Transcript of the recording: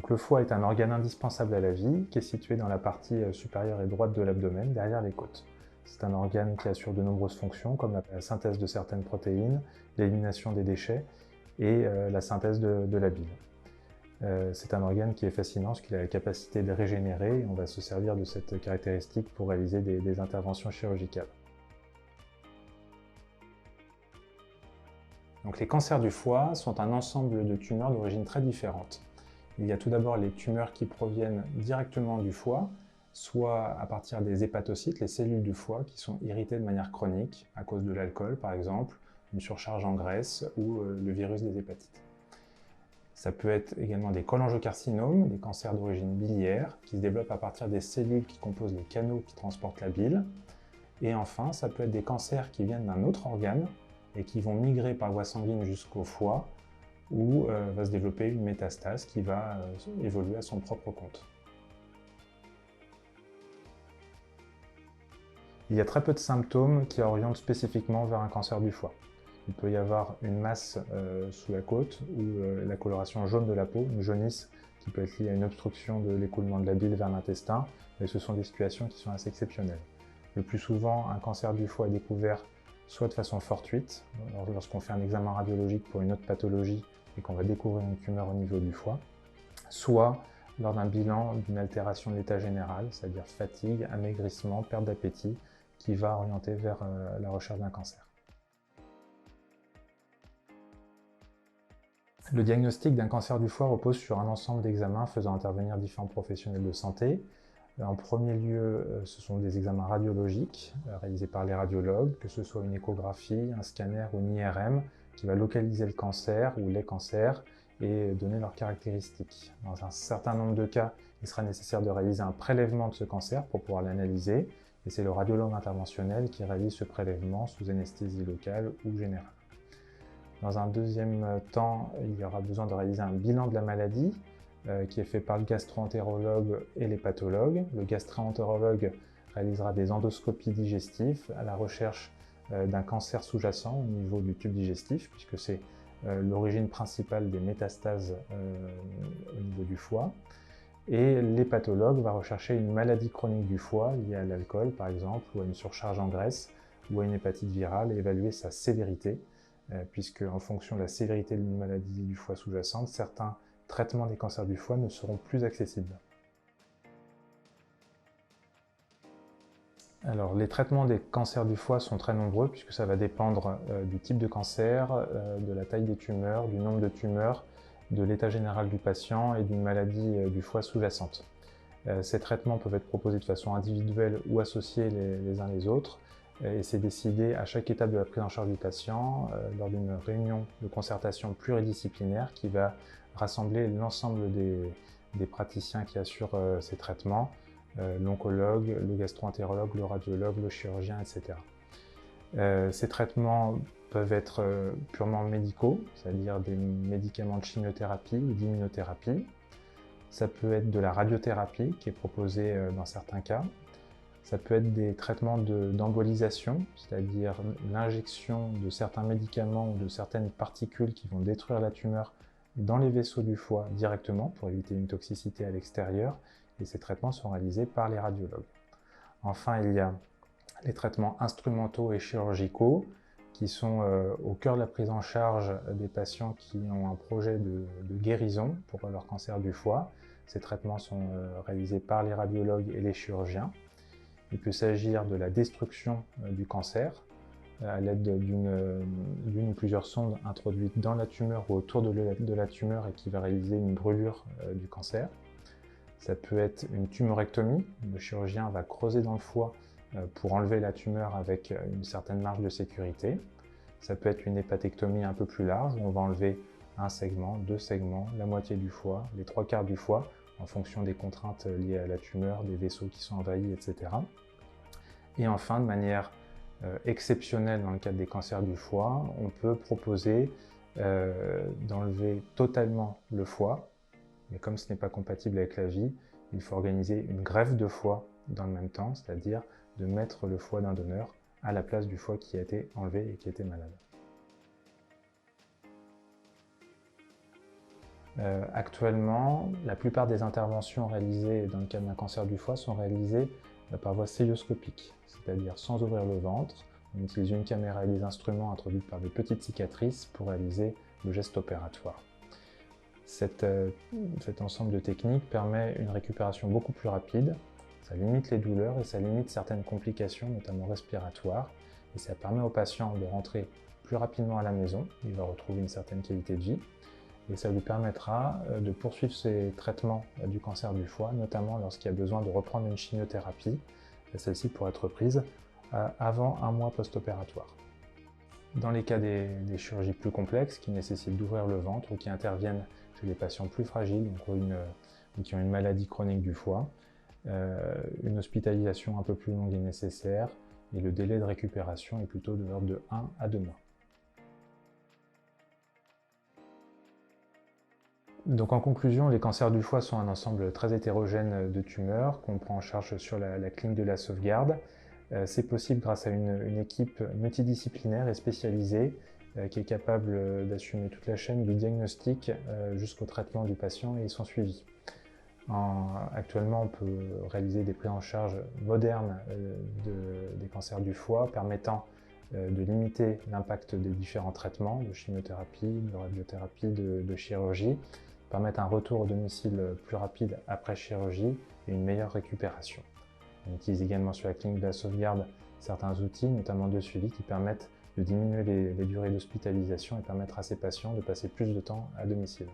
Donc le foie est un organe indispensable à la vie, qui est situé dans la partie supérieure et droite de l'abdomen, derrière les côtes. C'est un organe qui assure de nombreuses fonctions, comme la synthèse de certaines protéines, l'élimination des déchets et la synthèse de la bile. C'est un organe qui est fascinant parce qu'il a la capacité de régénérer et on va se servir de cette caractéristique pour réaliser des interventions chirurgicales. Donc les cancers du foie sont un ensemble de tumeurs d'origine très différentes. Il y a tout d'abord les tumeurs qui proviennent directement du foie, soit à partir des hépatocytes, les cellules du foie qui sont irritées de manière chronique, à cause de l'alcool par exemple, une surcharge en graisse ou le virus des hépatites. Ça peut être également des cholangiocarcinomes, des cancers d'origine biliaire, qui se développent à partir des cellules qui composent les canaux qui transportent la bile. Et enfin, ça peut être des cancers qui viennent d'un autre organe et qui vont migrer par voie sanguine jusqu'au foie, où va se développer une métastase qui va évoluer à son propre compte. Il y a très peu de symptômes qui orientent spécifiquement vers un cancer du foie. Il peut y avoir une masse sous la côte ou la coloration jaune de la peau, une jaunisse qui peut être liée à une obstruction de l'écoulement de la bile vers l'intestin, mais ce sont des situations qui sont assez exceptionnelles. Le plus souvent, un cancer du foie est découvert soit de façon fortuite, lorsqu'on fait un examen radiologique pour une autre pathologie et qu'on va découvrir une tumeur au niveau du foie, soit lors d'un bilan d'une altération de l'état général, c'est-à-dire fatigue, amaigrissement, perte d'appétit, qui va orienter vers la recherche d'un cancer. Le diagnostic d'un cancer du foie repose sur un ensemble d'examens faisant intervenir différents professionnels de santé. En premier lieu, ce sont des examens radiologiques réalisés par les radiologues, que ce soit une échographie, un scanner ou une IRM, qui va localiser le cancer ou les cancers et donner leurs caractéristiques. Dans un certain nombre de cas, il sera nécessaire de réaliser un prélèvement de ce cancer pour pouvoir l'analyser, et c'est le radiologue interventionnel qui réalise ce prélèvement sous anesthésie locale ou générale. Dans un deuxième temps, il y aura besoin de réaliser un bilan de la maladie qui est fait par le gastro-entérologue et l'hépatologue. Le gastro-entérologue réalisera des endoscopies digestives à la recherche d'un cancer sous-jacent au niveau du tube digestif, puisque c'est l'origine principale des métastases au niveau du foie. Et l'hépatologue va rechercher une maladie chronique du foie liée à l'alcool par exemple, ou à une surcharge en graisse, ou à une hépatite virale, et évaluer sa sévérité, puisque en fonction de la sévérité d'une maladie du foie sous-jacente, certains traitements des cancers du foie ne seront plus accessibles. Alors, les traitements des cancers du foie sont très nombreux, puisque ça va dépendre du type de cancer, de la taille des tumeurs, du nombre de tumeurs, de l'état général du patient et d'une maladie du foie sous-jacente. Ces traitements peuvent être proposés de façon individuelle ou associés les uns les autres, et c'est décidé à chaque étape de la prise en charge du patient lors d'une réunion de concertation pluridisciplinaire qui va rassembler l'ensemble des praticiens qui assurent ces traitements, l'oncologue, le gastro-entérologue, le radiologue, le chirurgien, etc. Ces traitements peuvent être purement médicaux, c'est-à-dire des médicaments de chimiothérapie ou d'immunothérapie. Ça peut être de la radiothérapie qui est proposée dans certains cas. Ça peut être des traitements d'embolisation, c'est-à-dire l'injection de certains médicaments ou de certaines particules qui vont détruire la tumeur dans les vaisseaux du foie directement pour éviter une toxicité à l'extérieur, et ces traitements sont réalisés par les radiologues. Enfin, il y a les traitements instrumentaux et chirurgicaux qui sont au cœur de la prise en charge des patients qui ont un projet de guérison pour leur cancer du foie. Ces traitements sont réalisés par les radiologues et les chirurgiens. Il peut s'agir de la destruction du cancer à l'aide d'une ou plusieurs sondes introduites dans la tumeur ou autour de la tumeur et qui va réaliser une brûlure du cancer. Ça peut être une tumorectomie. Le chirurgien va creuser dans le foie pour enlever la tumeur avec une certaine marge de sécurité. Ça peut être une hépatectomie un peu plus large où on va enlever un segment, deux segments, la moitié du foie, les trois quarts du foie, en fonction des contraintes liées à la tumeur, des vaisseaux qui sont envahis, etc. Et enfin, de manière exceptionnelle dans le cadre des cancers du foie, on peut proposer d'enlever totalement le foie, mais comme ce n'est pas compatible avec la vie, il faut organiser une greffe de foie dans le même temps, c'est-à-dire de mettre le foie d'un donneur à la place du foie qui a été enlevé et qui était malade. Actuellement, la plupart des interventions réalisées dans le cadre d'un cancer du foie sont réalisées par voie cœlioscopique, c'est-à-dire sans ouvrir le ventre. On utilise une caméra et des instruments introduits par des petites cicatrices pour réaliser le geste opératoire. Cet ensemble de techniques permet une récupération beaucoup plus rapide, ça limite les douleurs et ça limite certaines complications, notamment respiratoires, et ça permet au patient de rentrer plus rapidement à la maison, il va retrouver une certaine qualité de vie, et ça lui permettra de poursuivre ses traitements du cancer du foie, notamment lorsqu'il y a besoin de reprendre une chimiothérapie. Celle-ci pourrait être prise avant un mois post-opératoire. Dans les cas des chirurgies plus complexes, qui nécessitent d'ouvrir le ventre ou qui interviennent chez des patients plus fragiles, ou qui ont une maladie chronique du foie, une hospitalisation un peu plus longue est nécessaire et le délai de récupération est plutôt de l'ordre de 1 à 2 mois. Donc en conclusion, les cancers du foie sont un ensemble très hétérogène de tumeurs qu'on prend en charge sur la clinique de la Sauvegarde. C'est possible grâce à une équipe multidisciplinaire et spécialisée qui est capable d'assumer toute la chaîne du diagnostic jusqu'au traitement du patient et son suivi. Actuellement, on peut réaliser des prises en charge modernes des cancers du foie permettant de limiter l'impact des différents traitements, de chimiothérapie, de radiothérapie, de chirurgie, permettre un retour au domicile plus rapide après chirurgie et une meilleure récupération. On utilise également sur la clinique de la Sauvegarde certains outils, notamment de suivi, qui permettent de diminuer les durées d'hospitalisation et permettre à ces patients de passer plus de temps à domicile.